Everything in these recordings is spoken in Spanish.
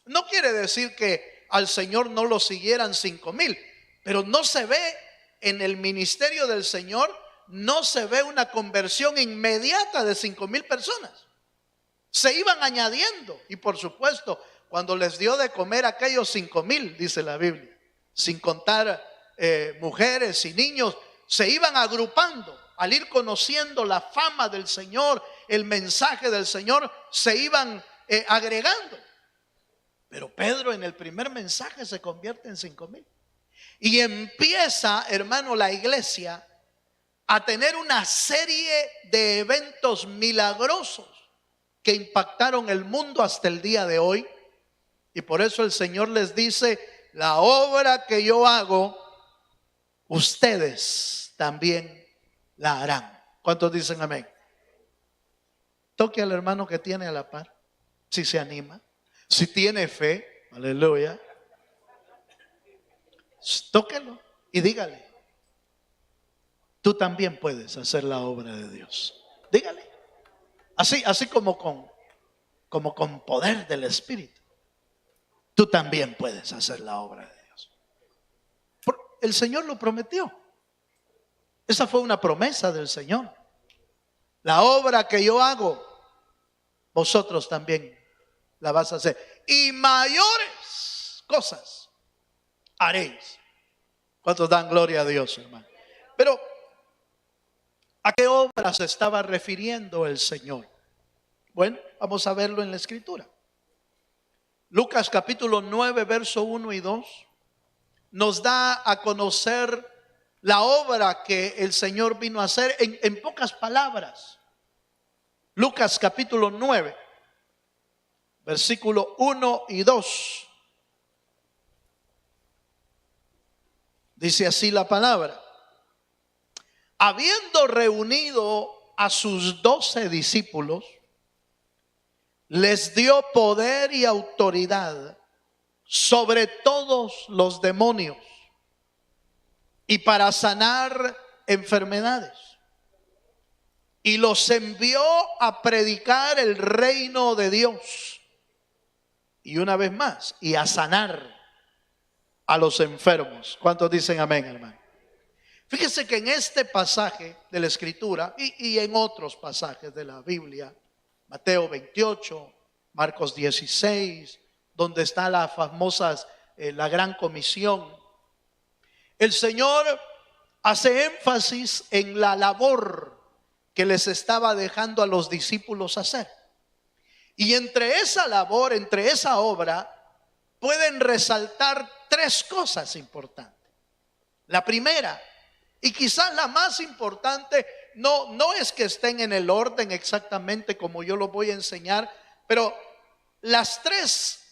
No quiere decir que al Señor no lo siguieran 5,000, pero no se ve en el ministerio del Señor, no se ve una conversión inmediata de 5,000 personas. Se iban añadiendo, y por supuesto, cuando les dio de comer a aquellos 5,000, dice la Biblia, sin contar mujeres y niños, se iban agrupando. Al ir conociendo la fama del Señor, el mensaje del Señor, se iban agregando. Pero Pedro en el primer mensaje se convierte en 5,000. Y empieza, hermano, la iglesia a tener una serie de eventos milagrosos que impactaron el mundo hasta el día de hoy. Y por eso el Señor les dice: la obra que yo hago, ustedes también la harán. ¿Cuántos dicen amén? Toque al hermano que tiene a la par, si se anima, si tiene fe, aleluya. Tóquelo y dígale: tú también puedes hacer la obra de Dios. Dígale, así como con poder del Espíritu. Tú también puedes hacer la obra de Dios. El Señor lo prometió. Esa fue una promesa del Señor. La obra que yo hago, vosotros también la vas a hacer, y mayores cosas haréis. ¿Cuántos dan gloria a Dios, hermano? Pero ¿a qué obra se estaba refiriendo el Señor? Bueno, vamos a verlo en la Escritura. Lucas capítulo 9, verso 1 y 2 nos da a conocer la obra que el Señor vino a hacer en pocas palabras. Lucas capítulo 9, versículo 1 y 2. Dice así la palabra: habiendo reunido a sus 12 discípulos, les dio poder y autoridad sobre todos los demonios y para sanar enfermedades. Y los envió a predicar el reino de Dios. Y una vez más, y a sanar a los enfermos. ¿Cuántos dicen amén, hermano? Fíjese que en este pasaje de la Escritura y en otros pasajes de la Biblia, Mateo 28, Marcos 16, donde está la famosa, la gran comisión, el Señor hace énfasis en la labor que les estaba dejando a los discípulos hacer. Y entre esa labor, entre esa obra, pueden resaltar 3 cosas importantes. La primera, y quizás la más importante, no es que estén en el orden exactamente como yo lo voy a enseñar, pero las 3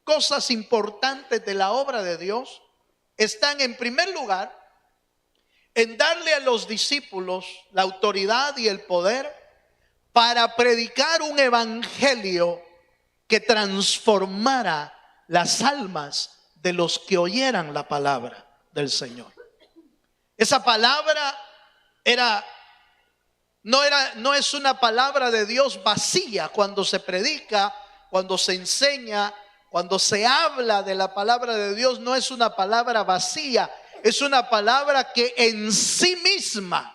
cosas importantes de la obra de Dios están, en primer lugar, en darle a los discípulos la autoridad y el poder para predicar un evangelio que transformara las almas de los que oyeran la palabra del Señor. Esa palabra no es una palabra de Dios vacía. Cuando se predica, cuando se enseña, cuando se habla de la palabra de Dios, no es una palabra vacía, es una palabra que en sí misma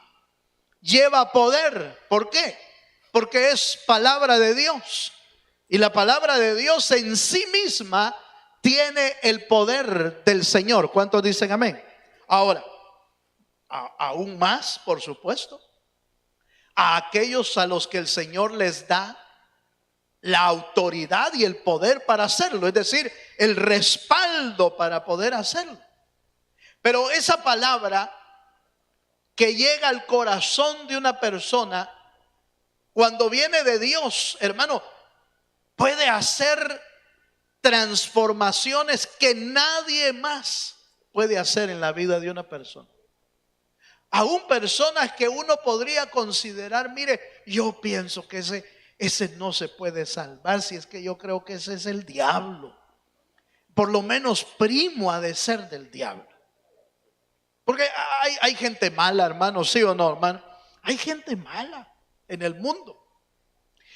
lleva poder. ¿Por qué? Porque es palabra de Dios. Y la palabra de Dios en sí misma tiene el poder del Señor. ¿Cuántos dicen amén? Ahora, aún más, por supuesto, a aquellos a los que el Señor les da la autoridad y el poder para hacerlo, es decir, el respaldo para poder hacerlo. Pero esa palabra que llega al corazón de una persona, cuando viene de Dios, hermano, puede hacer transformaciones que nadie más puede hacer en la vida de una persona. Aún personas que uno podría considerar, mire, yo pienso que ese no se puede salvar, si es que yo creo que ese es el diablo. Por lo menos primo ha de ser del diablo. Porque hay gente mala, hermano, ¿sí o no, hermano? Hay gente mala en el mundo.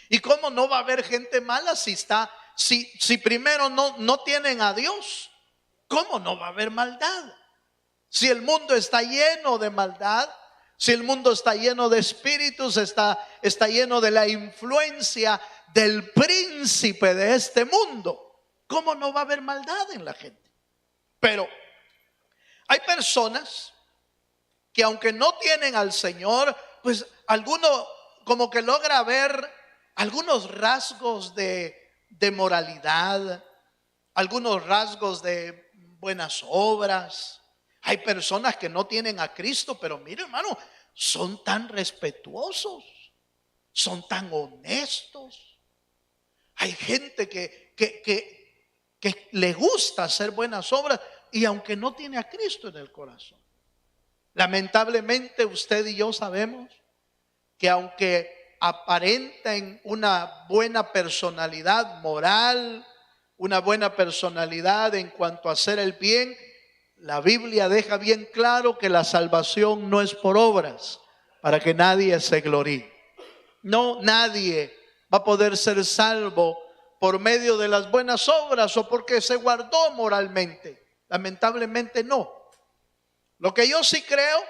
¿Y cómo no va a haber gente mala si está si primero no tienen a Dios, ¿cómo no va a haber maldad? Si el mundo está lleno de maldad, si el mundo está lleno de espíritus, está lleno de la influencia del príncipe de este mundo, ¿cómo no va a haber maldad en la gente? Pero hay personas que aunque no tienen al Señor, pues alguno como que logra ver algunos rasgos de moralidad, algunos rasgos de buenas obras. Hay personas que no tienen a Cristo, pero mire, hermano, son tan respetuosos, son tan honestos. Hay gente que le gusta hacer buenas obras y aunque no tiene a Cristo en el corazón. Lamentablemente usted y yo sabemos que aunque aparenten una buena personalidad moral, una buena personalidad en cuanto a hacer el bien, la Biblia deja bien claro que la salvación no es por obras, para que nadie se gloríe. No, nadie va a poder ser salvo por medio de las buenas obras o porque se guardó moralmente. Lamentablemente no. Lo que yo sí creo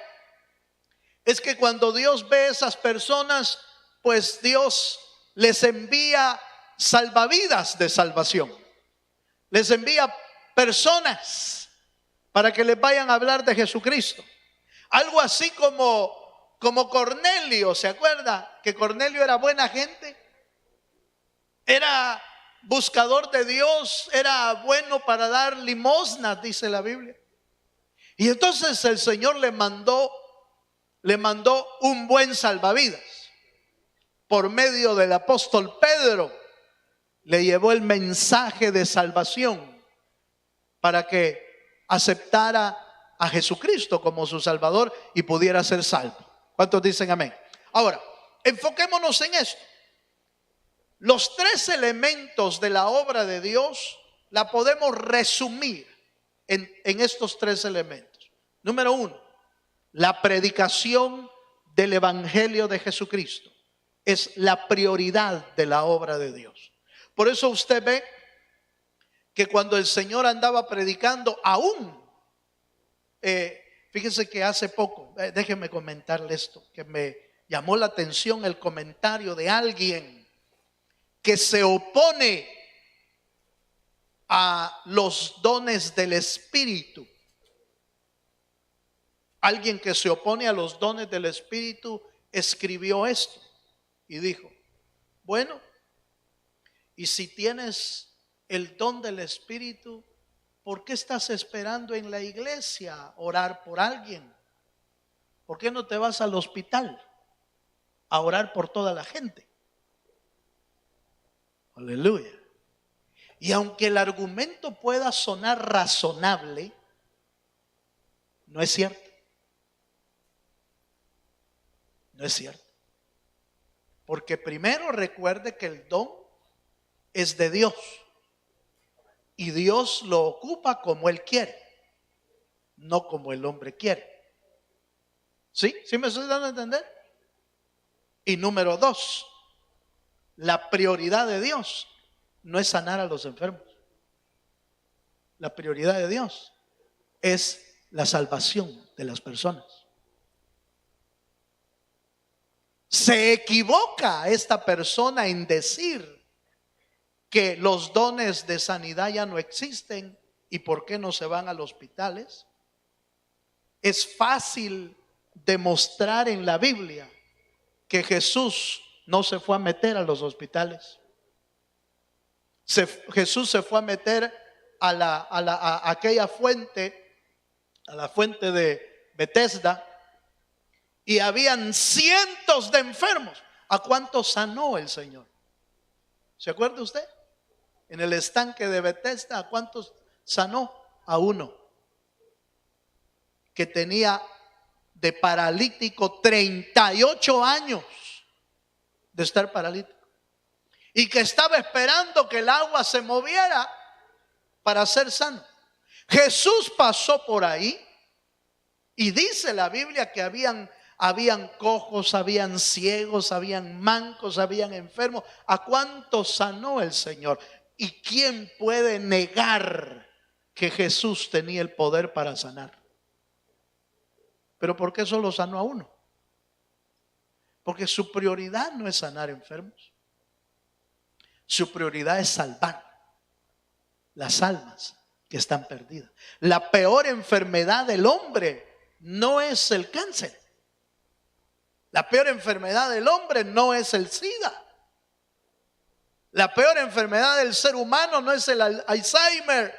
es que cuando Dios ve a esas personas, pues Dios les envía salvavidas de salvación. Les envía personas para que les vayan a hablar de Jesucristo. Algo así como Cornelio, ¿se acuerda? Que Cornelio era buena gente, era buscador de Dios, era bueno para dar limosnas, dice la Biblia. Y entonces el Señor le mandó un buen salvavidas. Por medio del apóstol Pedro, le llevó el mensaje de salvación para que aceptara a Jesucristo como su Salvador y pudiera ser salvo. ¿Cuántos dicen amén? Ahora, enfoquémonos en esto. Los tres elementos de la obra de Dios la podemos resumir en estos tres elementos. Número uno, la predicación del Evangelio de Jesucristo es la prioridad de la obra de Dios. Por eso usted ve que cuando el Señor andaba predicando, aún, fíjese que hace poco, déjeme comentarle esto, que me llamó la atención el comentario de alguien que se opone a los dones del Espíritu. Alguien que se opone a los dones del Espíritu escribió esto y dijo: bueno, y si tienes el don del Espíritu, ¿por qué estás esperando en la iglesia orar por alguien? ¿Por qué no te vas al hospital a orar por toda la gente? Aleluya. Y aunque el argumento pueda sonar razonable, no es cierto. No es cierto. Porque primero recuerde que el don es de Dios. Y Dios lo ocupa como Él quiere, no como el hombre quiere. ¿Sí? ¿Sí me estoy dando a entender? Y número dos, la prioridad de Dios no es sanar a los enfermos. La prioridad de Dios es la salvación de las personas. Se equivoca esta persona en decir que los dones de sanidad ya no existen y por qué no se van a los hospitales. Es fácil demostrar en la Biblia que Jesús no se fue a meter a los hospitales. Jesús se fue a meter a aquella fuente, a la fuente de Betesda, y habían cientos de enfermos. ¿A cuántos sanó el Señor? ¿Se acuerda usted? En el estanque de Betesda, ¿a cuántos sanó? A uno que tenía de paralítico 38 años de estar paralítico y que estaba esperando que el agua se moviera para ser sano. Jesús pasó por ahí y dice la Biblia que habían cojos, habían ciegos, habían mancos, habían enfermos. ¿A cuántos sanó el Señor? ¿Y quién puede negar que Jesús tenía el poder para sanar? Pero ¿por qué solo sanó a uno? Porque su prioridad no es sanar enfermos. Su prioridad es salvar las almas que están perdidas. La peor enfermedad del hombre no es el cáncer. La peor enfermedad del hombre no es el SIDA. La peor enfermedad del ser humano no es el Alzheimer.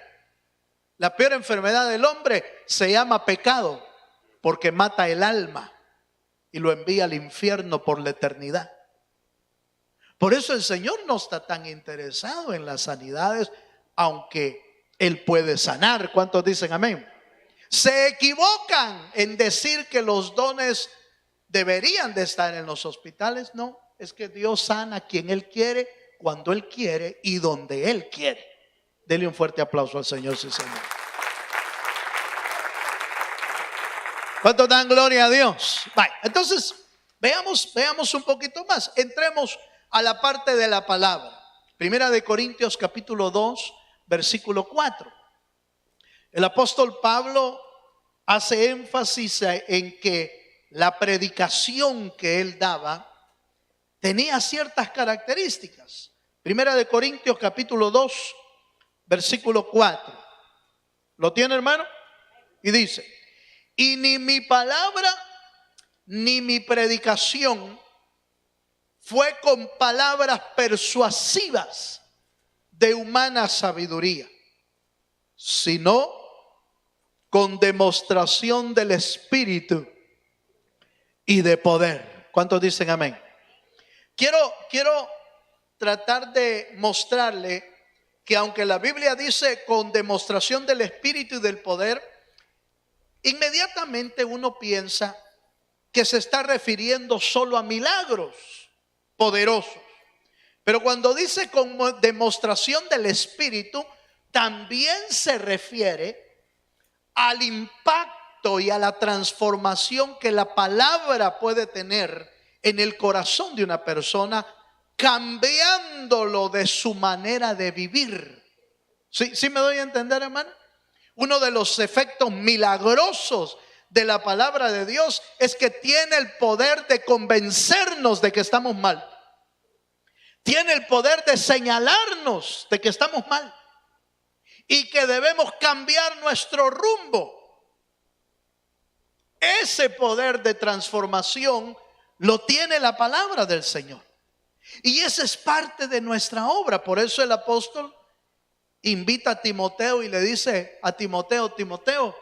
La peor enfermedad del hombre se llama pecado, porque mata el alma y lo envía al infierno por la eternidad. Por eso el Señor no está tan interesado en las sanidades, aunque Él puede sanar. ¿Cuántos dicen amén? Se equivocan en decir que los dones deberían de estar en los hospitales. No, es que Dios sana a quien Él quiere, cuando Él quiere y donde Él quiere. Dele un fuerte aplauso al Señor, sí, Señor. ¿Cuántos dan gloria a Dios? Vale, entonces veamos un poquito más. Entremos a la parte de la palabra. Primera de Corintios capítulo 2, versículo 4. El apóstol Pablo hace énfasis en que la predicación que él daba tenía ciertas características. Primera de Corintios capítulo 2, versículo 4. ¿Lo tiene, hermano? Y dice: y ni mi palabra ni mi predicación fue con palabras persuasivas de humana sabiduría, sino con demostración del Espíritu y de poder. ¿Cuántos dicen amén? Quiero tratar de mostrarle que aunque la Biblia dice con demostración del Espíritu y del poder, inmediatamente uno piensa que se está refiriendo solo a milagros poderosos. Pero cuando dice con demostración del Espíritu, también se refiere al impacto y a la transformación que la palabra puede tener en el corazón de una persona, cambiándolo de su manera de vivir. ¿Sí me doy a entender, hermano? Uno de los efectos milagrosos de la palabra de Dios es que tiene el poder de convencernos de que estamos mal. Tiene el poder de señalarnos de que estamos mal y que debemos cambiar nuestro rumbo. Ese poder de transformación lo tiene la palabra del Señor. Y esa es parte de nuestra obra. Por eso el apóstol invita a Timoteo y le dice a Timoteo: Timoteo,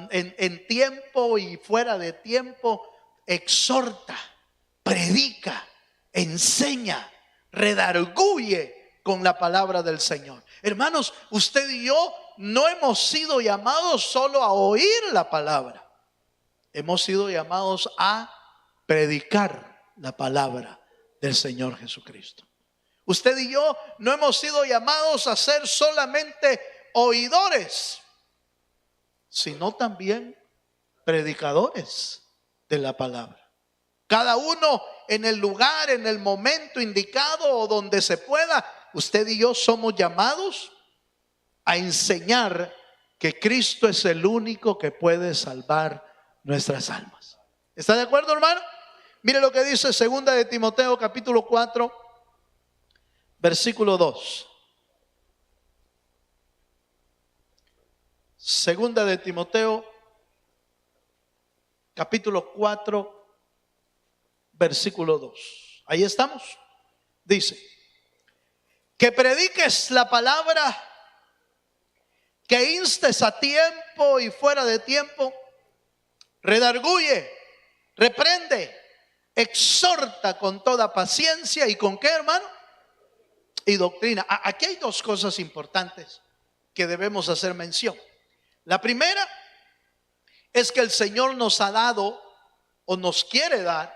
en tiempo y fuera de tiempo, exhorta, predica, enseña, redarguye con la palabra del Señor. Hermanos, usted y yo no hemos sido llamados solo a oír la palabra. Hemos sido llamados a predicar la palabra del Señor Jesucristo. Usted y yo no hemos sido llamados a ser solamente oidores, sino también predicadores de la palabra. Cada uno en el lugar, en el momento indicado o donde se pueda, usted y yo somos llamados a enseñar que Cristo es el único que puede salvar nuestras almas. ¿Está de acuerdo, hermano? Mire lo que dice 2 de Timoteo capítulo 4, versículo 2. 2 de Timoteo capítulo 4, versículo 2. Ahí estamos. Dice: que prediques la palabra, que instes a tiempo y fuera de tiempo, redarguye, reprende, exhorta con toda paciencia. ¿Y con qué, hermano? Y doctrina. Aquí hay dos cosas importantes que debemos hacer mención. La primera es que el Señor nos ha dado o nos quiere dar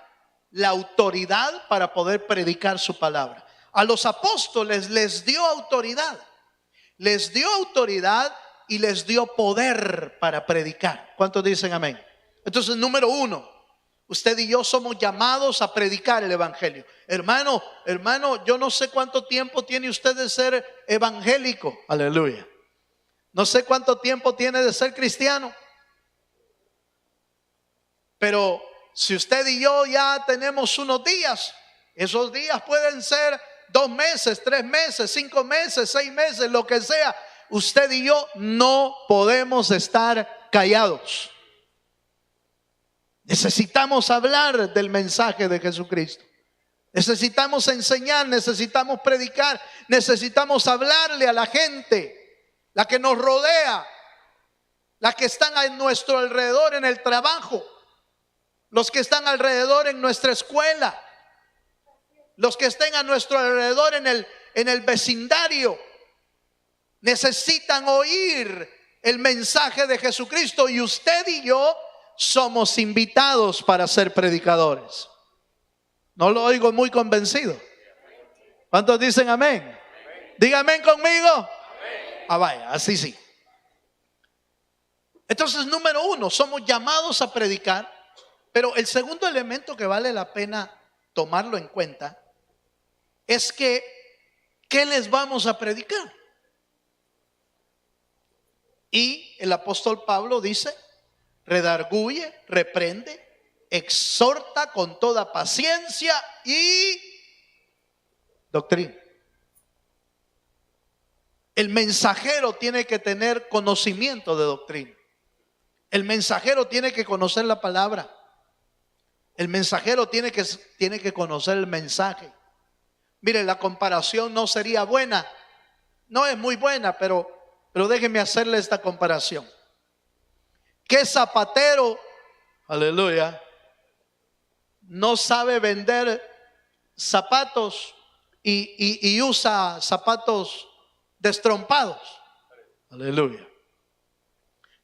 la autoridad para poder predicar su palabra. A los apóstoles les dio autoridad. Les dio autoridad y les dio poder para predicar. ¿Cuántos dicen amén? Entonces, número uno, Usted y yo somos llamados a predicar el evangelio. Hermano, yo no sé cuánto tiempo tiene usted de ser evangélico. Aleluya. No sé cuánto tiempo tiene de ser cristiano. Pero si usted y yo ya tenemos unos días, esos días pueden ser 2 meses, 3 meses, 5 meses, 6 meses, lo que sea. Usted y yo no podemos estar callados. Necesitamos hablar del mensaje de Jesucristo. Necesitamos enseñar, necesitamos predicar, necesitamos hablarle a la gente, la que nos rodea, la que están a nuestro alrededor en el trabajo, los que están alrededor en nuestra escuela, los que estén a nuestro alrededor en el vecindario. Necesitan oír el mensaje de Jesucristo, y usted y yo somos invitados para ser predicadores. No lo oigo muy convencido. ¿Cuántos dicen amén? Diga amén conmigo. Amén. Ah, vaya, así sí. Entonces, número 1, somos llamados a predicar. Pero el segundo elemento que vale la pena tomarlo en cuenta es que, ¿qué les vamos a predicar? Y el apóstol Pablo dice: redarguye, reprende, exhorta con toda paciencia y doctrina. El mensajero tiene que tener conocimiento de doctrina. El mensajero tiene que conocer la palabra. El mensajero tiene que conocer el mensaje. Mire, la comparación no sería buena. No es muy buena, pero déjeme hacerle esta comparación. ¿Qué zapatero, aleluya, no sabe vender zapatos y usa zapatos destrompados? Aleluya.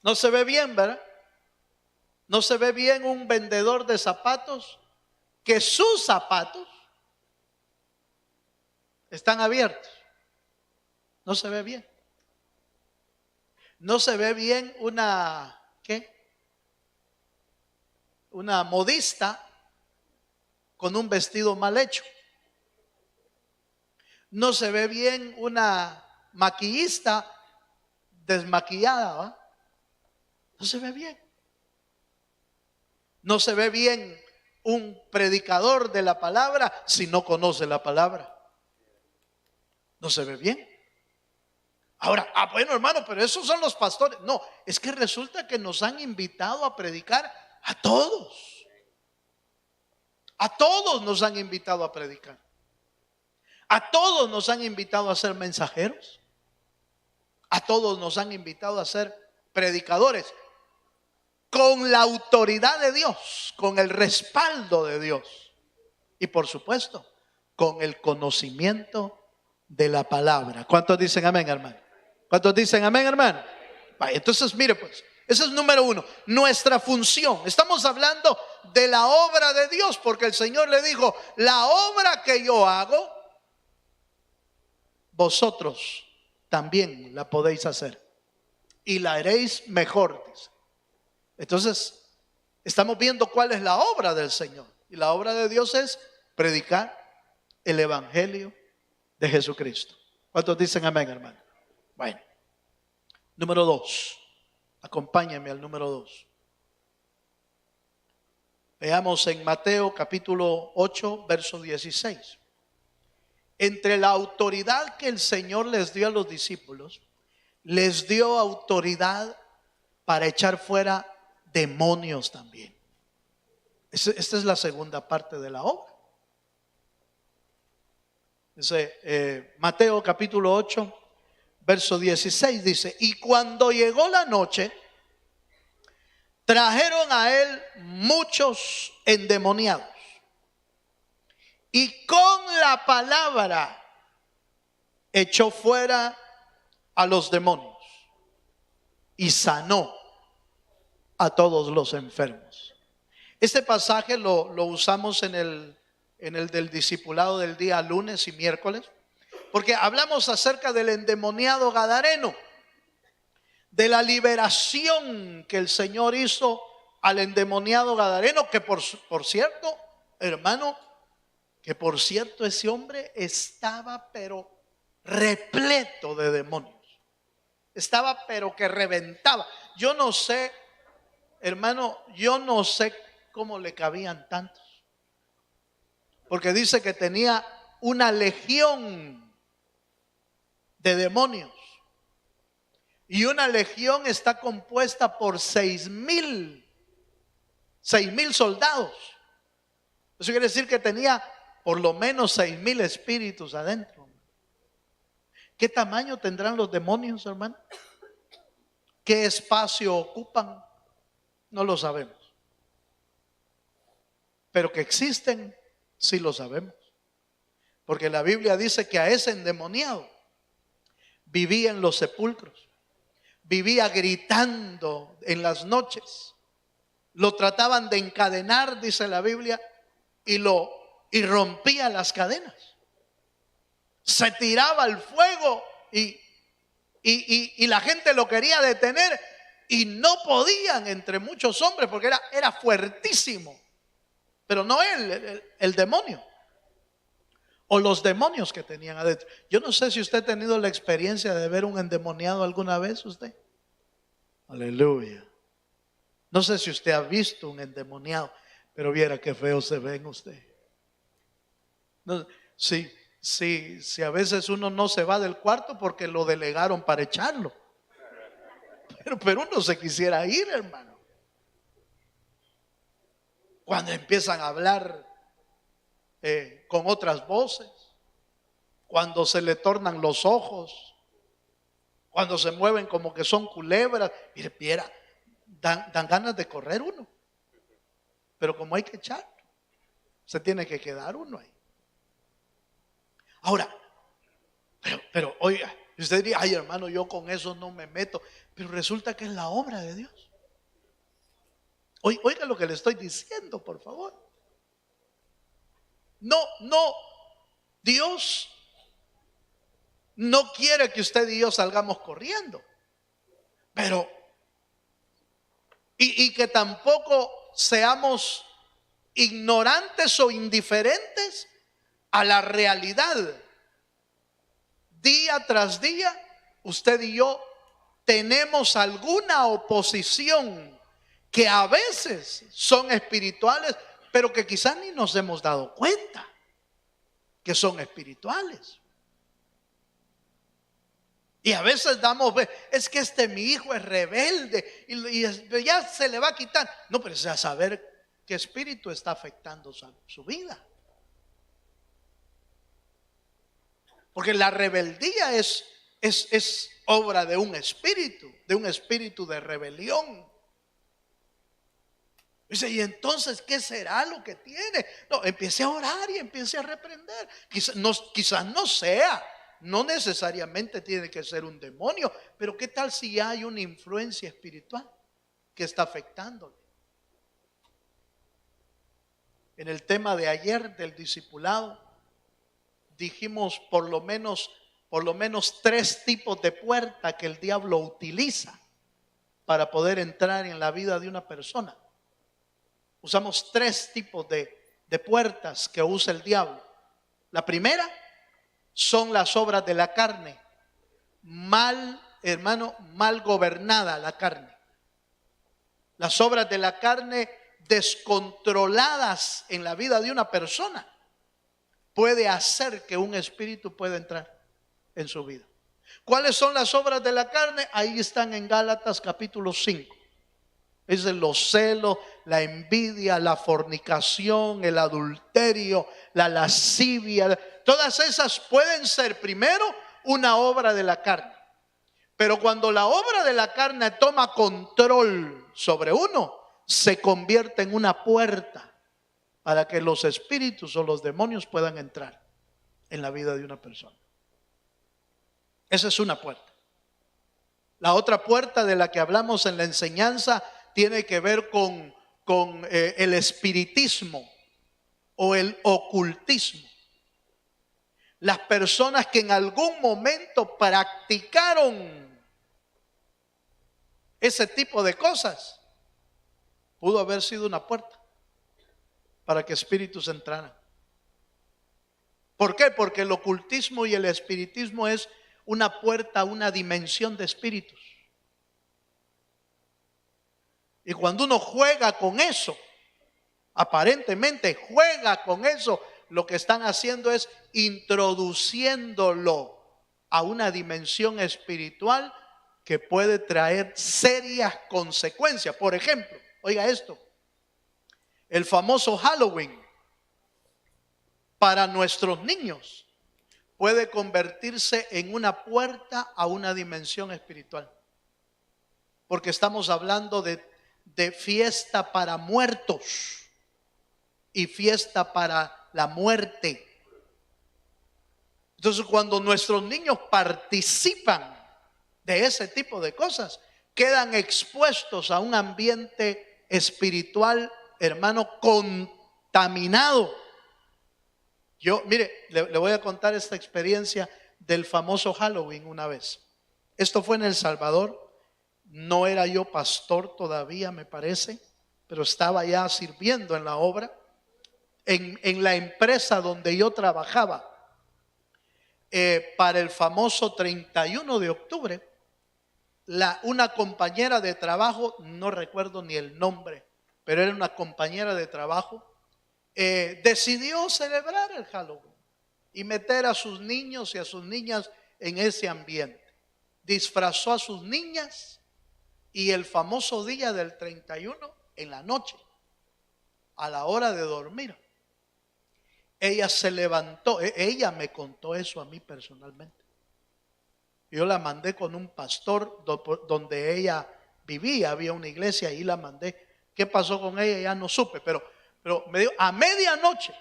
No se ve bien, ¿verdad? No se ve bien un vendedor de zapatos que sus zapatos están abiertos. No se ve bien. No se ve bien una modista con un vestido mal hecho. No se ve bien una maquillista desmaquillada, ¿va? No se ve bien. No se ve bien un predicador de la palabra si no conoce la palabra. No se ve bien. Ahora, bueno, hermano, pero esos son los pastores. No, es que resulta que nos han invitado a predicar a todos. A todos nos han invitado a predicar. A todos nos han invitado a ser mensajeros. A todos nos han invitado a ser predicadores, con la autoridad de Dios, con el respaldo de Dios y, por supuesto, con el conocimiento de la palabra. ¿Cuántos dicen amén, hermano? ¿Cuántos dicen amén, hermano? Entonces, mire pues, ese es número 1, nuestra función. Estamos hablando de la obra de Dios, porque el Señor le dijo: la obra que yo hago, vosotros también la podéis hacer, y la haréis mejor, dice. Entonces, estamos viendo cuál es la obra del Señor. Y la obra de Dios es predicar el evangelio de Jesucristo. ¿Cuántos dicen amén, hermano? Bueno, número 2. Acompáñenme al número 2. Veamos en Mateo capítulo 8, verso 16. Entre la autoridad que el Señor les dio a los discípulos, les dio autoridad para echar fuera demonios también. Esta es la segunda parte de la obra. Mateo capítulo 8, verso 16 dice: y cuando llegó la noche, trajeron a él muchos endemoniados, y con la palabra echó fuera a los demonios y sanó a todos los enfermos. Este pasaje lo usamos en el del discipulado del día lunes y miércoles, porque hablamos acerca del endemoniado gadareno, de la liberación que el Señor hizo al endemoniado gadareno, que por cierto, hermano, que por cierto ese hombre estaba pero repleto de demonios. Estaba pero que reventaba. Yo no sé, hermano, yo no sé cómo le cabían tantos. Porque dice que tenía una legión de demonios. Y una legión está compuesta por 6,000 soldados. Eso quiere decir que tenía por lo menos 6,000 espíritus adentro. ¿Qué tamaño tendrán los demonios, hermano? ¿Qué espacio ocupan? No lo sabemos. Pero que existen, sí lo sabemos. Porque la Biblia dice que a ese endemoniado vivía en los sepulcros, vivía gritando en las noches. Lo trataban de encadenar, dice la Biblia, y rompía las cadenas. Se tiraba al fuego y la gente lo quería detener y no podían, entre muchos hombres, porque era fuertísimo. Pero no el demonio o los demonios que tenían adentro. Yo no sé si usted ha tenido la experiencia de ver un endemoniado alguna vez, usted. Aleluya. No sé si usted ha visto un endemoniado, pero viera qué feo se ve en usted. No, sí, a veces uno no se va del cuarto porque lo delegaron para echarlo. Pero uno se quisiera ir, hermano. Cuando empiezan a hablar con otras voces, cuando se le tornan los ojos, cuando se mueven como que son culebras, mira, dan ganas de correr uno. Pero como hay que echarlo, se tiene que quedar uno ahí. Ahora, pero oiga, usted diría, ay hermano, yo con eso no me meto. Pero resulta que es la obra de Dios. Oiga lo que le estoy diciendo, por favor. No, Dios no quiere que usted y yo salgamos corriendo. Pero, y que tampoco seamos ignorantes o indiferentes a la realidad. Día tras día, usted y yo tenemos alguna oposición que a veces son espirituales, pero que quizás ni nos hemos dado cuenta que son espirituales. Y a veces es que mi hijo es rebelde y ya se le va a quitar. No, pero es a saber qué espíritu está afectando su vida. Porque la rebeldía es obra de un espíritu de rebelión. Dice, ¿y entonces qué será lo que tiene? No, empiece a orar y empiece a reprender. Quizás no sea, no necesariamente tiene que ser un demonio, pero ¿qué tal si hay una influencia espiritual que está afectándole? En el tema de ayer del discipulado, dijimos por lo menos 3 tipos de puertas que el diablo utiliza para poder entrar en la vida de una persona. Usamos 3 tipos de puertas que usa el diablo. La primera son las obras de la carne. Mal gobernada la carne. Las obras de la carne descontroladas en la vida de una persona puede hacer que un espíritu pueda entrar en su vida. ¿Cuáles son las obras de la carne? Ahí están en Gálatas capítulo 5. Es los celos, la envidia, la fornicación, el adulterio, la lascivia. Todas esas pueden ser primero una obra de la carne. Pero cuando la obra de la carne toma control sobre uno, se convierte en una puerta para que los espíritus o los demonios puedan entrar en la vida de una persona. Esa es una puerta. La otra puerta de la que hablamos en la enseñanza tiene que ver con el espiritismo o el ocultismo. Las personas que en algún momento practicaron ese tipo de cosas pudo haber sido una puerta para que espíritus entraran. ¿Por qué? Porque el ocultismo y el espiritismo es una puerta a una dimensión de espíritus. Y cuando uno juega con eso, aparentemente juega con eso, lo que están haciendo es introduciéndolo a una dimensión espiritual que puede traer serias consecuencias. Por ejemplo, oiga esto, el famoso Halloween para nuestros niños puede convertirse en una puerta a una dimensión espiritual. Porque estamos hablando de fiesta para muertos y fiesta para la muerte. Entonces, cuando nuestros niños participan de ese tipo de cosas, quedan expuestos a un ambiente espiritual, hermano, contaminado. Yo, mire, le voy a contar esta experiencia del famoso Halloween una vez. Esto fue en El Salvador. No era yo pastor todavía, me parece, pero estaba ya sirviendo en la obra, en la empresa donde yo trabajaba. Para el famoso 31 de octubre, una compañera de trabajo, no recuerdo ni el nombre, pero era una compañera de trabajo, decidió celebrar el Halloween y meter a sus niños y a sus niñas en ese ambiente. Disfrazó a sus niñas y el famoso día del 31, en la noche, a la hora de dormir, ella se levantó. Ella me contó eso a mí personalmente. Yo la mandé con un pastor donde ella vivía, había una iglesia, y la mandé. ¿Qué pasó con ella? Ya no supe, pero me dijo, a medianoche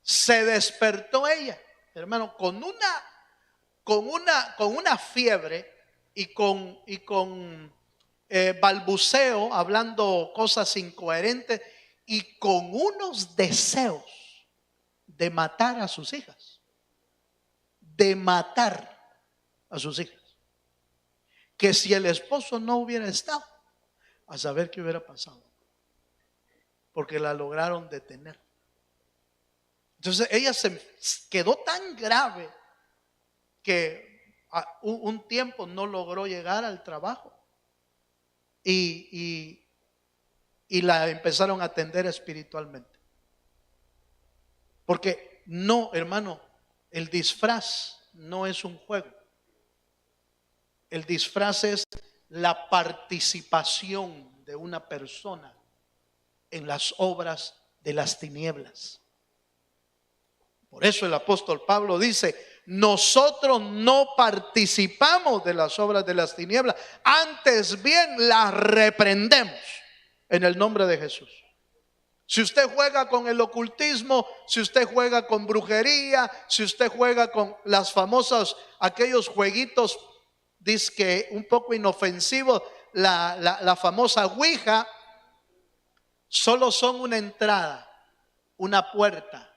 se despertó ella, hermano, con una fiebre y con balbuceo, hablando cosas incoherentes y con unos deseos de matar a sus hijas, de matar a sus hijas, que si el esposo no hubiera estado, a saber qué hubiera pasado, porque la lograron detener. Entonces ella se quedó tan grave que un tiempo no logró llegar al trabajo y la empezaron a atender espiritualmente. Porque no, hermano, el disfraz no es un juego. El disfraz es la participación de una persona en las obras de las tinieblas. Por eso el apóstol Pablo dice, nosotros no participamos de las obras de las tinieblas, antes bien las reprendemos en el nombre de Jesús. Si usted juega con el ocultismo, si usted juega con brujería, si usted juega con las famosas, aquellos jueguitos dizque un poco inofensivos, la famosa ouija, solo son una entrada, una puerta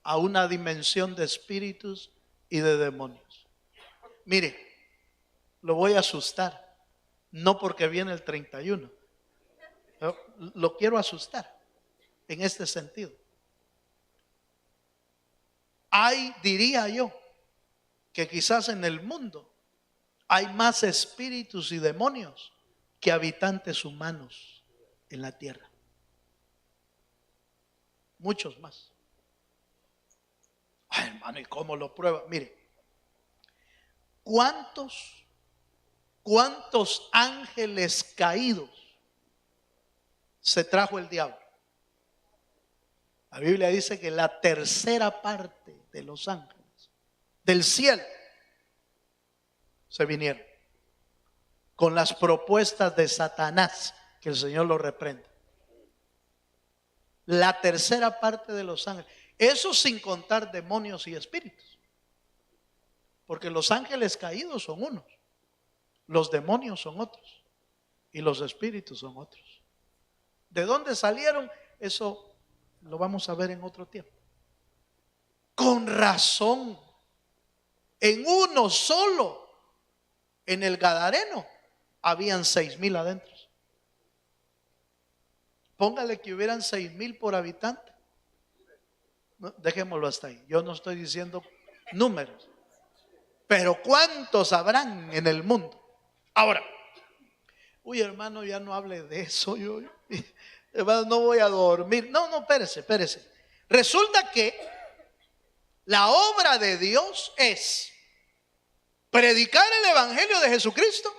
a una dimensión de espíritus y de demonios. Mire, lo voy a asustar, no porque viene el 31, lo quiero asustar en este sentido. Diría yo, que quizás en el mundo hay más espíritus y demonios que habitantes humanos en la tierra. Muchos más. Ay, hermano, ¿y cómo lo prueba? Mire, ¿cuántos ángeles caídos se trajo el diablo? La Biblia dice que la tercera parte de los ángeles del cielo se vinieron con las propuestas de Satanás, que el Señor lo reprenda. La tercera parte de los ángeles, eso sin contar demonios y espíritus, porque los ángeles caídos son unos, los demonios son otros y los espíritus son otros. ¿De dónde salieron? Eso lo vamos a ver en otro tiempo. Con razón, en uno solo, en el Gadareno, habían 6,000 adentro. Póngale que hubieran 6,000 por habitante. No, dejémoslo hasta ahí. Yo no estoy diciendo números. Pero ¿cuántos habrán en el mundo? Ahora, uy, hermano, ya no hable de eso. Hermano, no voy a dormir. No, espérese. Resulta que la obra de Dios es predicar el evangelio de Jesucristo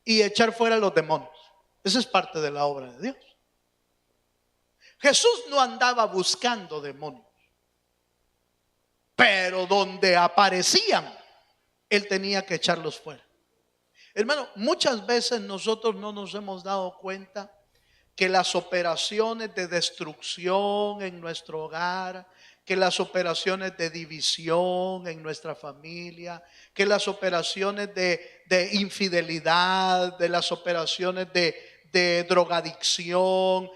y echar fuera los demonios. Esa es parte de la obra de Dios. Jesús no andaba buscando demonios, pero donde aparecían, Él tenía que echarlos fuera. Hermano, muchas veces nosotros no nos hemos dado cuenta que las operaciones de destrucción en nuestro hogar, que las operaciones de división en nuestra familia, que las operaciones de infidelidad, de las operaciones de drogadicción,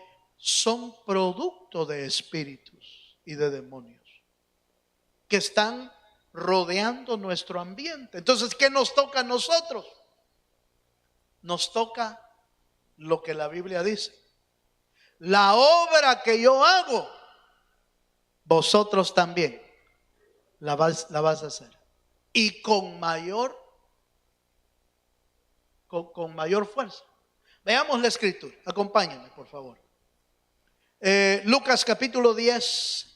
son producto de espíritus y de demonios que están rodeando nuestro ambiente. Entonces, ¿qué nos toca a nosotros? Nos toca lo que la Biblia dice. La obra que yo hago, vosotros también la vas a hacer. Y con mayor fuerza. Veamos la escritura. Acompáñenme, por favor. Lucas capítulo 10,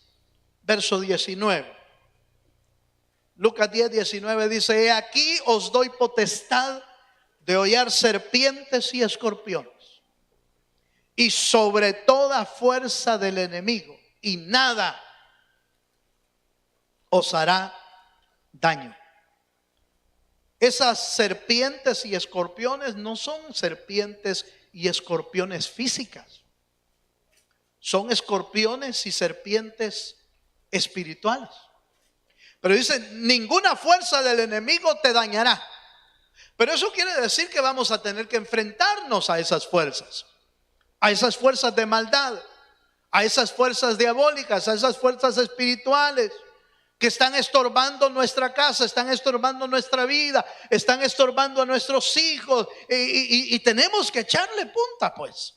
verso 19. Lucas 10, 19 dice: He aquí os doy potestad de hollar serpientes y escorpiones, y sobre toda fuerza del enemigo, y nada os hará daño. Esas serpientes y escorpiones no son serpientes y escorpiones físicas. Son escorpiones y serpientes espirituales. Pero dice, ninguna fuerza del enemigo te dañará. Pero eso quiere decir que vamos a tener que enfrentarnos a esas fuerzas de maldad, a esas fuerzas diabólicas, a esas fuerzas espirituales que están estorbando nuestra casa, están estorbando nuestra vida, están estorbando a nuestros hijos, y tenemos que echarle punta, pues.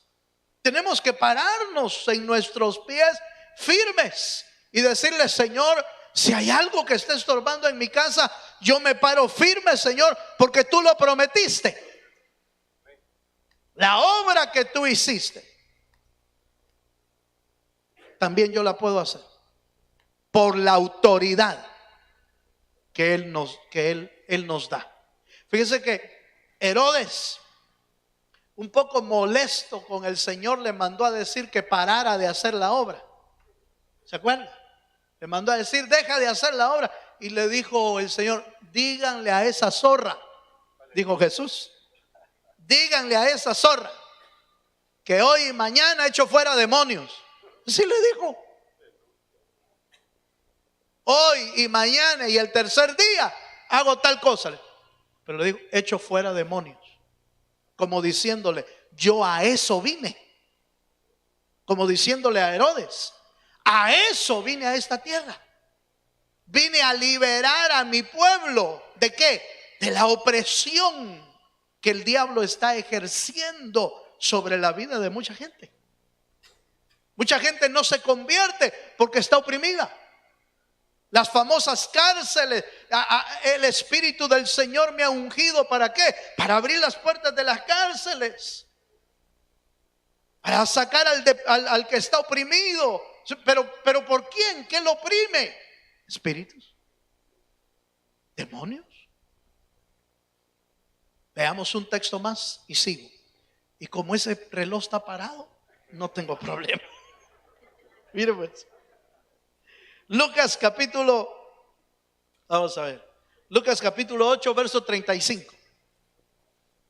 Tenemos que pararnos en nuestros pies firmes y decirle: Señor, si hay algo que esté estorbando en mi casa, yo me paro firme, Señor, porque tú lo prometiste. La obra que tú hiciste, también yo la puedo hacer por la autoridad que Él nos da. Fíjense que Herodes, un poco molesto con el Señor, le mandó a decir que parara de hacer la obra. ¿Se acuerdan? Le mandó a decir: deja de hacer la obra. Y le dijo el Señor: díganle a esa zorra, dijo Jesús, díganle a esa zorra que hoy y mañana echo fuera demonios. Así le dijo: hoy y mañana y el tercer día hago tal cosa. Pero le dijo: echo fuera demonios. Como diciéndole: yo a eso vine. Como diciéndole a Herodes: a eso vine a esta tierra. Vine a liberar a mi pueblo. ¿De qué? De la opresión que el diablo está ejerciendo sobre la vida de mucha gente. Mucha gente no se convierte porque está oprimida. Las famosas cárceles. El Espíritu del Señor me ha ungido. ¿Para qué? Para abrir las puertas de las cárceles, para sacar al que está oprimido. Pero ¿por quién? ¿Qué lo oprime? Espíritus, demonios. Veamos un texto más y sigo. Y como ese reloj está parado, no tengo problema. Mire pues, Lucas capítulo 8, verso 35.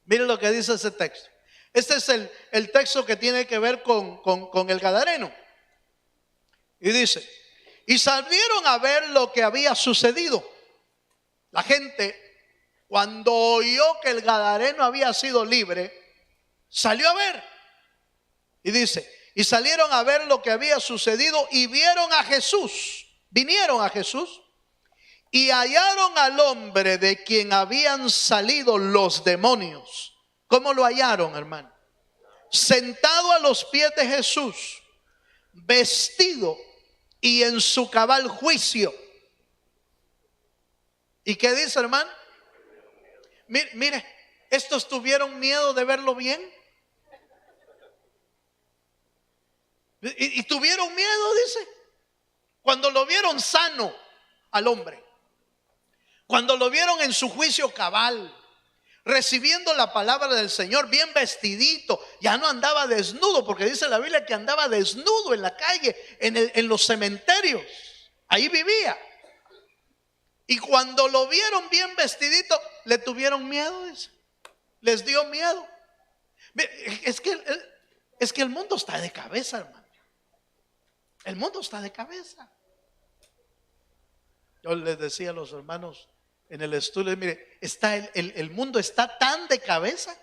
Miren lo que dice ese texto. Este es el texto que tiene que ver con el Gadareno. Y dice: y salieron a ver lo que había sucedido. La gente, cuando oyó que el Gadareno había sido libre, salió a ver. Y dice: y salieron a ver lo que había sucedido y vieron a Jesús. Vinieron a Jesús y hallaron al hombre de quien habían salido los demonios. ¿Cómo lo hallaron, hermano? sentado a los pies de Jesús, vestido y en su cabal juicio. ¿Y qué dice, hermano? Mire, estos tuvieron miedo de verlo bien. Y tuvieron miedo, dice, cuando lo vieron sano al hombre, cuando lo vieron en su juicio cabal, recibiendo la palabra del Señor, bien vestidito. Ya no andaba desnudo, porque dice la Biblia que andaba desnudo en la calle, en los cementerios. Ahí vivía. Y cuando lo vieron bien vestidito, le tuvieron miedo, dice. Les dio miedo. Es que el mundo está de cabeza, hermano. El mundo está de cabeza. Yo les decía a los hermanos en el estudio, mire, el mundo está tan de cabeza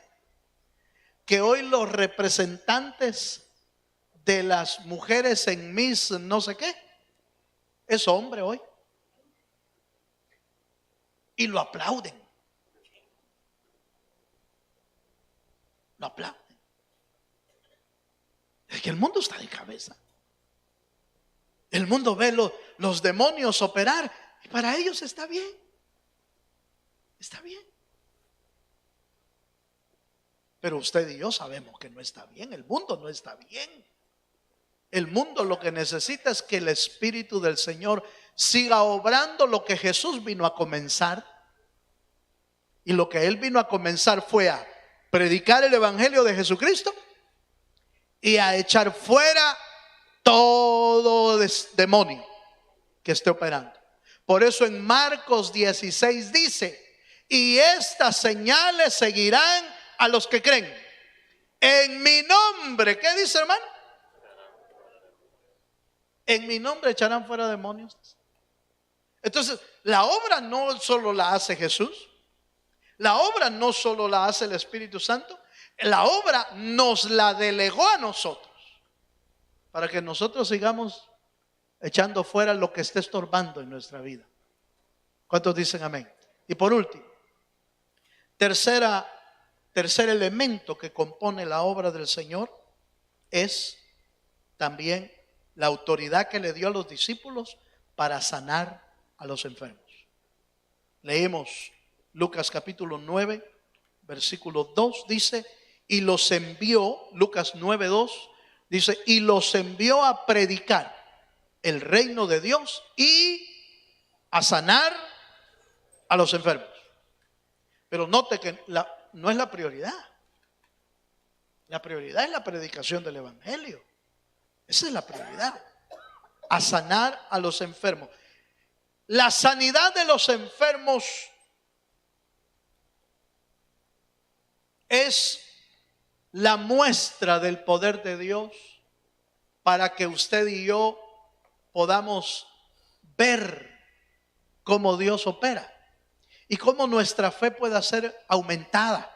que hoy los representantes de las mujeres en Miss no sé qué es hombre hoy, y lo aplauden. Lo aplauden. Es que el mundo está de cabeza. El mundo ve los demonios operar y para ellos está bien. Está bien. Pero usted y yo sabemos que no está bien. El mundo no está bien. El mundo lo que necesita es que el Espíritu del Señor siga obrando lo que Jesús vino a comenzar. Y lo que Él vino a comenzar fue a predicar el Evangelio de Jesucristo y a echar fuera todo demonio que esté operando. Por eso en Marcos 16 dice: y estas señales seguirán a los que creen. En mi nombre, ¿qué dice, hermano? En mi nombre echarán fuera demonios. Entonces, la obra no solo la hace Jesús. La obra no solo la hace el Espíritu Santo. La obra nos la delegó a nosotros, para que nosotros sigamos echando fuera lo que esté estorbando en nuestra vida. ¿Cuántos dicen amén? Y por último, tercer elemento que compone la obra del Señor es también la autoridad que le dio a los discípulos para sanar a los enfermos. Leemos Lucas capítulo 9, versículo 2, dice: y los envió, Lucas 9, 2, dice, y los envió a predicar el reino de Dios y a sanar a los enfermos. Pero note que no es la prioridad. La prioridad es la predicación del Evangelio. Esa es la prioridad. A sanar a los enfermos. La sanidad de los enfermos es la muestra del poder de Dios para que usted y yo podamos ver cómo Dios opera y cómo nuestra fe pueda ser aumentada.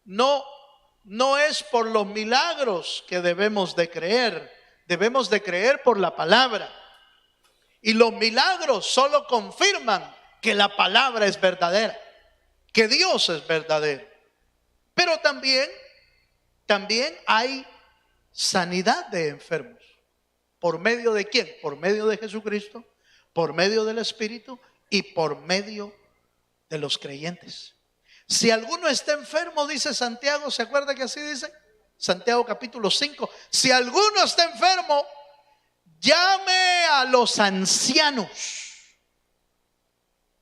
No es por los milagros que debemos de creer por la palabra. Y los milagros solo confirman que la palabra es verdadera, que Dios es verdadero. Pero también hay sanidad de enfermos. ¿Por medio de quién? Por medio de Jesucristo, por medio del Espíritu y por medio de los creyentes. Si alguno está enfermo, dice Santiago, ¿se acuerda que así dice? Santiago capítulo 5. Si alguno está enfermo, llame a los ancianos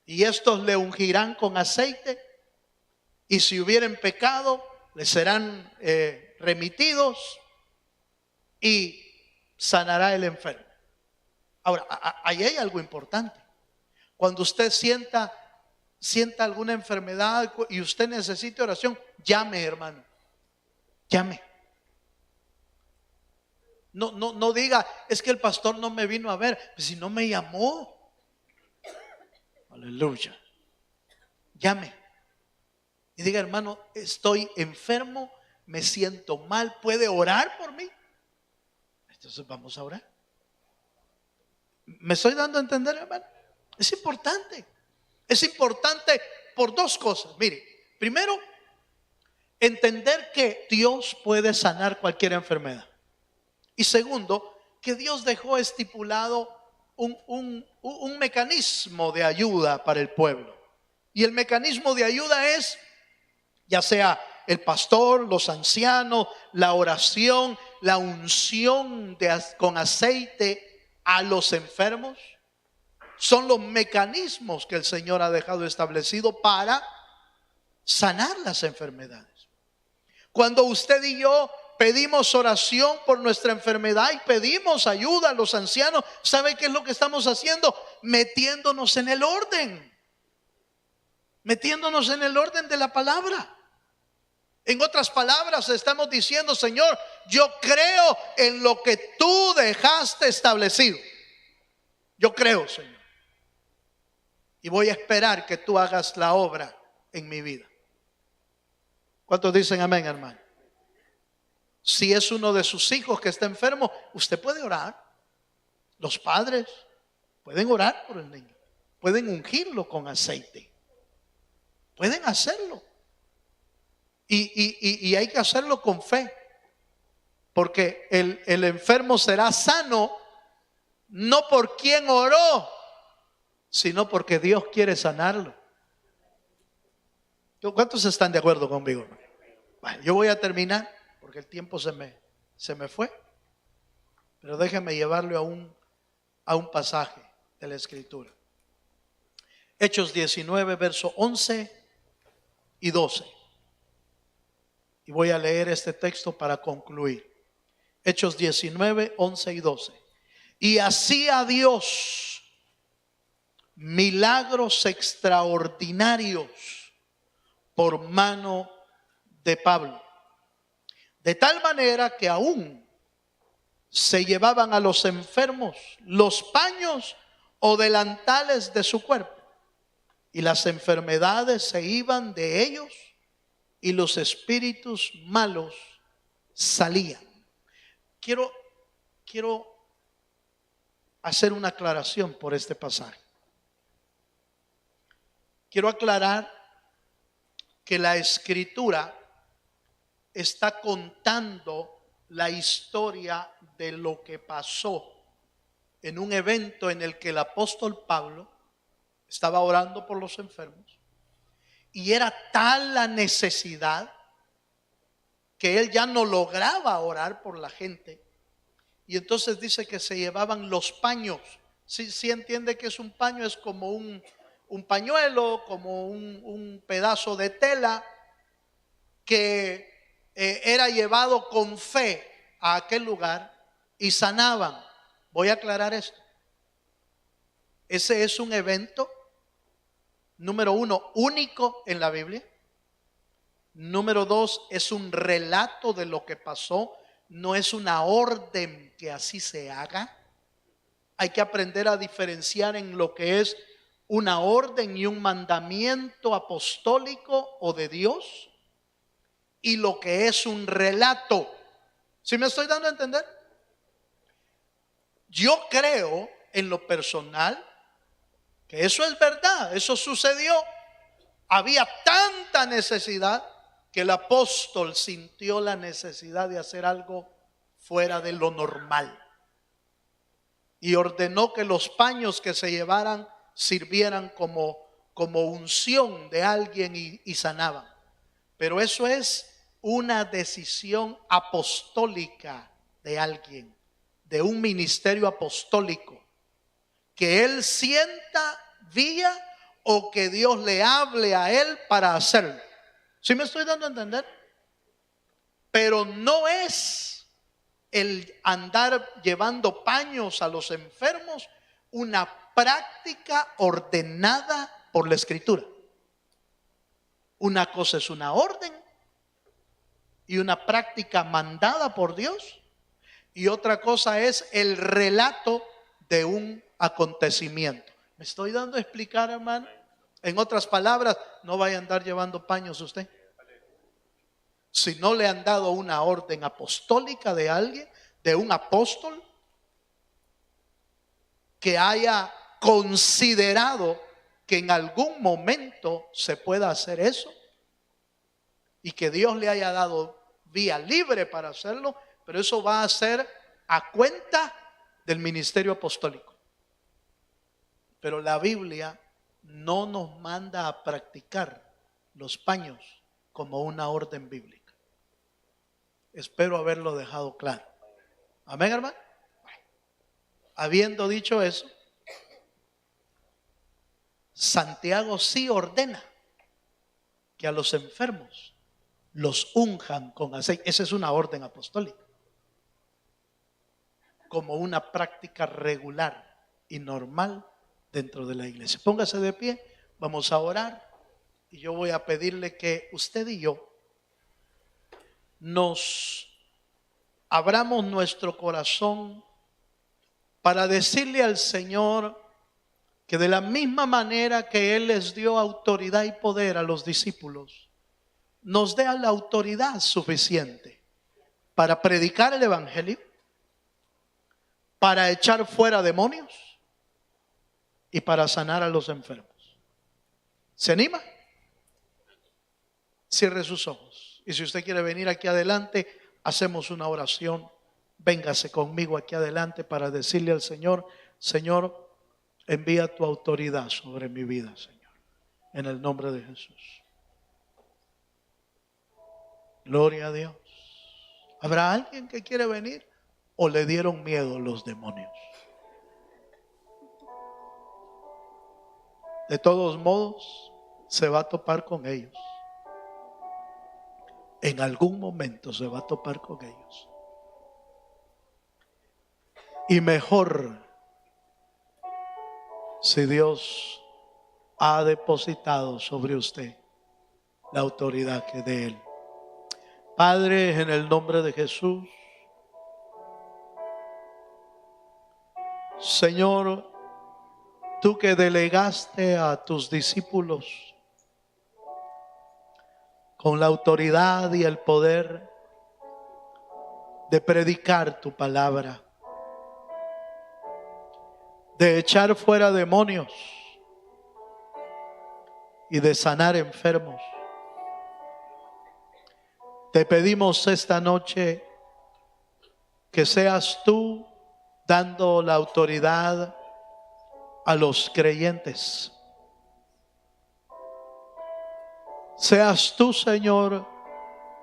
y estos le ungirán con aceite, y si hubieren pecado, les serán remitidos, y sanará el enfermo. Ahora, ahí hay algo importante. Cuando usted sienta alguna enfermedad y usted necesite oración, llame, hermano. Llame. No diga, es que el pastor no me vino a ver. Pues si no me llamó. Aleluya. Llame. Y diga, hermano, estoy enfermo, me siento mal, ¿puede orar por mí? Entonces vamos a orar. ¿Me estoy dando a entender, hermano? Es importante. Es importante por dos cosas. Mire, primero, entender que Dios puede sanar cualquier enfermedad. Y segundo, que Dios dejó estipulado un mecanismo de ayuda para el pueblo. Y el mecanismo de ayuda es, ya sea el pastor, los ancianos, la oración, la unción con aceite a los enfermos. Son los mecanismos que el Señor ha dejado establecido para sanar las enfermedades. Cuando usted y yo pedimos oración por nuestra enfermedad y pedimos ayuda a los ancianos, ¿sabe qué es lo que estamos haciendo? Metiéndonos en el orden. Metiéndonos en el orden de la palabra. En otras palabras, estamos diciendo: Señor, yo creo en lo que tú dejaste establecido. Yo creo, Señor. Y voy a esperar que tú hagas la obra en mi vida. ¿Cuántos dicen amén, hermano? Si es uno de sus hijos que está enfermo, usted puede orar. Los padres pueden orar por el niño. Pueden ungirlo con aceite. Pueden hacerlo. Y hay que hacerlo con fe. Porque el enfermo será sano no por quien oró, sino porque Dios quiere sanarlo. ¿Cuántos están de acuerdo conmigo? Bueno, yo voy a terminar porque el tiempo se me fue. Pero déjenme llevarlo a un pasaje de la Escritura. Hechos 19, verso 11 y 12. Y voy a leer este texto para concluir. Hechos 19, 11 y 12. Y hacía Dios milagros extraordinarios por mano de Pablo, de tal manera que aún se llevaban a los enfermos los paños o delantales de su cuerpo, y las enfermedades se iban de ellos y los espíritus malos salían. Quiero hacer una aclaración por este pasaje. Quiero aclarar que la Escritura está contando la historia de lo que pasó en un evento en el que el apóstol Pablo estaba orando por los enfermos, y era tal la necesidad que él ya no lograba orar por la gente, y entonces dice que se llevaban los paños. Sí entiende que es un paño, es como un pañuelo, como un pedazo de tela que era llevado con fe a aquel lugar y sanaban. Voy a aclarar esto. Ese es un evento, número uno, único en la Biblia. Número dos, es un relato de lo que pasó, no es una orden que así se haga. Hay que aprender a diferenciar en lo que es una orden y un mandamiento apostólico o de Dios y lo que es un relato. ¿Sí me estoy dando a entender? Yo creo en lo personal que eso es verdad, eso sucedió. Había tanta necesidad que el apóstol sintió la necesidad de hacer algo fuera de lo normal y ordenó que los paños que se llevaran sirvieran como unción de alguien y sanaban. Pero eso es una decisión apostólica de alguien, de un ministerio apostólico, que él sienta vía o que Dios le hable a él para hacerlo. ¿Sí me estoy dando a entender? Pero no es el andar llevando paños a los enfermos una práctica ordenada por la Escritura. Una cosa es una orden y una práctica mandada por Dios, y otra cosa es el relato de un acontecimiento. ¿Me estoy dando a explicar, hermano? En otras palabras, no vaya a andar llevando paños usted. Si no le han dado una orden apostólica de alguien, de un apóstol, que haya considerado que en algún momento se pueda hacer eso, y que Dios le haya dado vía libre para hacerlo, pero eso va a ser a cuenta del ministerio apostólico. Pero la Biblia no nos manda a practicar los paños como una orden bíblica. Espero haberlo dejado claro. Amén, hermano. Habiendo dicho eso, Santiago sí ordena que a los enfermos los unjan con aceite. Esa es una orden apostólica, como una práctica regular y normal dentro de la iglesia. Póngase de pie, vamos a orar y yo voy a pedirle que usted y yo nos abramos nuestro corazón para decirle al Señor que de la misma manera que Él les dio autoridad y poder a los discípulos, nos dé la autoridad suficiente para predicar el evangelio, para echar fuera demonios y para sanar a los enfermos. ¿Se anima? Cierre sus ojos. Y si usted quiere venir aquí adelante, hacemos una oración. Véngase conmigo aquí adelante para decirle al Señor: Señor, envía tu autoridad sobre mi vida, Señor, en el nombre de Jesús. Gloria a Dios. ¿Habrá alguien que quiere venir o le dieron miedo los demonios? De todos modos, se va a topar con ellos. En algún momento se va a topar con ellos. Y mejor si Dios ha depositado sobre usted la autoridad que de Él. Padre, en el nombre de Jesús, Señor, tú que delegaste a tus discípulos con la autoridad y el poder de predicar tu palabra, de echar fuera demonios y de sanar enfermos, te pedimos esta noche que seas tú dando la autoridad a los creyentes. Seas tú, Señor,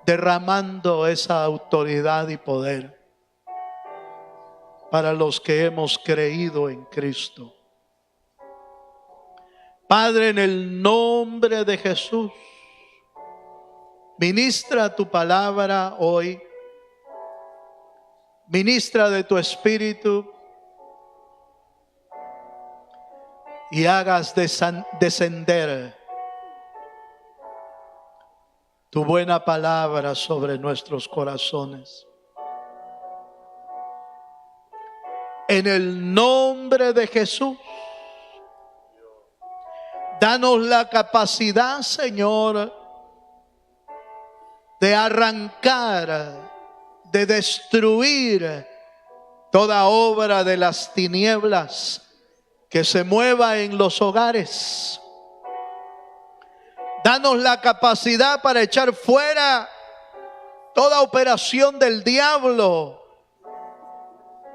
derramando esa autoridad y poder para los que hemos creído en Cristo. Padre, en el nombre de Jesús, ministra tu palabra hoy. Ministra de tu espíritu y hagas descender tu buena palabra sobre nuestros corazones. En el nombre de Jesús, danos la capacidad, Señor, de arrancar, de destruir toda obra de las tinieblas que se mueva en los hogares. Danos la capacidad para echar fuera toda operación del diablo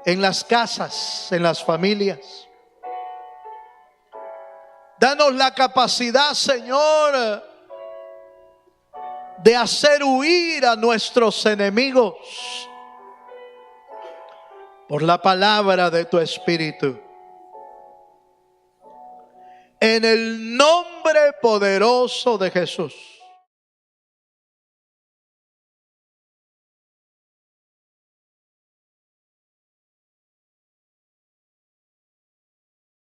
en las casas, en las familias. Danos la capacidad, Señor, de hacer huir a nuestros enemigos por la palabra de tu Espíritu. En el nombre poderoso de Jesús.